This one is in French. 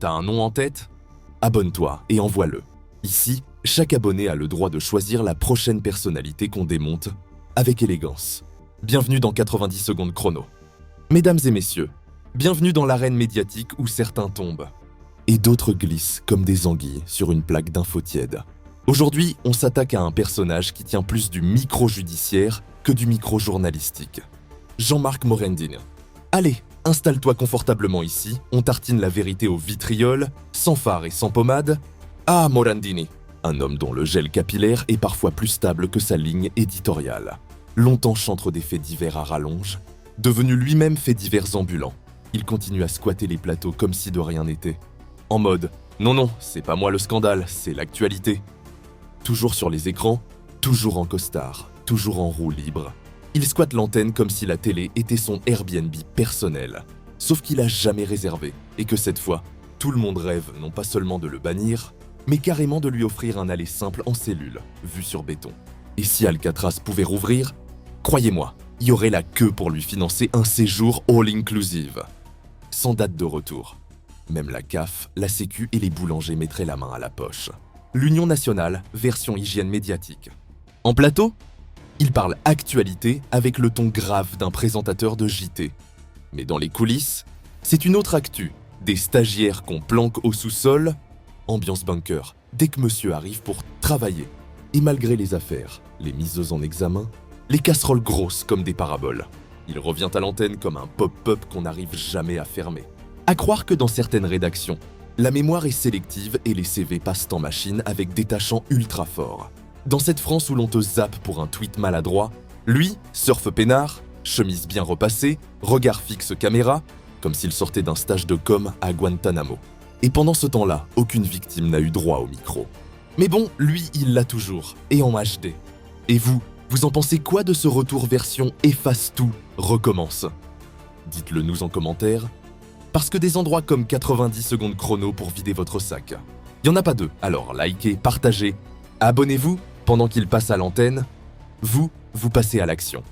T'as un nom en tête? Abonne-toi et envoie-le. Ici, chaque abonné a le droit de choisir la prochaine personnalité qu'on démonte avec élégance. Bienvenue dans 90 secondes chrono. Mesdames et messieurs, bienvenue dans l'arène médiatique où certains tombent et d'autres glissent comme des anguilles sur une plaque d'infos tièdes. Aujourd'hui, on s'attaque à un personnage qui tient plus du micro-judiciaire que du micro-journalistique. Jean-Marc Morandini. Allez, installe-toi confortablement ici, on tartine la vérité au vitriol, sans fard et sans pommade. Ah, Morandini, un homme dont le gel capillaire est parfois plus stable que sa ligne éditoriale. Longtemps chantre des faits divers à rallonge, devenu lui-même fait divers ambulant, il continue à squatter les plateaux comme si de rien n'était. En mode « Non, c'est pas moi le scandale, c'est l'actualité ». Toujours sur les écrans, toujours en costard, toujours en roue libre. Il squatte l'antenne comme si la télé était son Airbnb personnel. Sauf qu'il a jamais réservé, et que cette fois, tout le monde rêve non pas seulement de le bannir, mais carrément de lui offrir un aller simple en cellule, vue sur béton. Et si Alcatraz pouvait rouvrir, croyez-moi, il y aurait la queue pour lui financer un séjour all-inclusive. Sans date de retour. Même la CAF, la Sécu et les boulangers mettraient la main à la poche. L'Union nationale, version hygiène médiatique. En plateau, il parle actualité avec le ton grave d'un présentateur de JT. Mais dans les coulisses, c'est une autre actu. Des stagiaires qu'on planque au sous-sol, ambiance bunker, dès que monsieur arrive pour travailler. Et malgré les affaires, les mises en examen, les casseroles grosses comme des paraboles. Il revient à l'antenne comme un pop-up qu'on n'arrive jamais à fermer. À croire que dans certaines rédactions, la mémoire est sélective et les CV passent en machine avec des tachants ultra forts. Dans cette France où l'on te zappe pour un tweet maladroit, lui, surfe peinard, chemise bien repassée, regard fixe caméra, comme s'il sortait d'un stage de com à Guantanamo. Et pendant ce temps-là, aucune victime n'a eu droit au micro. Mais bon, lui, il l'a toujours, et en HD. Et vous en pensez quoi de ce retour version efface tout, recommence? Dites-le nous en commentaire. Parce que des endroits comme 90 secondes chrono pour vider votre sac. Il n'y en a pas deux, alors likez, partagez, abonnez-vous pendant qu'il passe à l'antenne. Vous passez à l'action.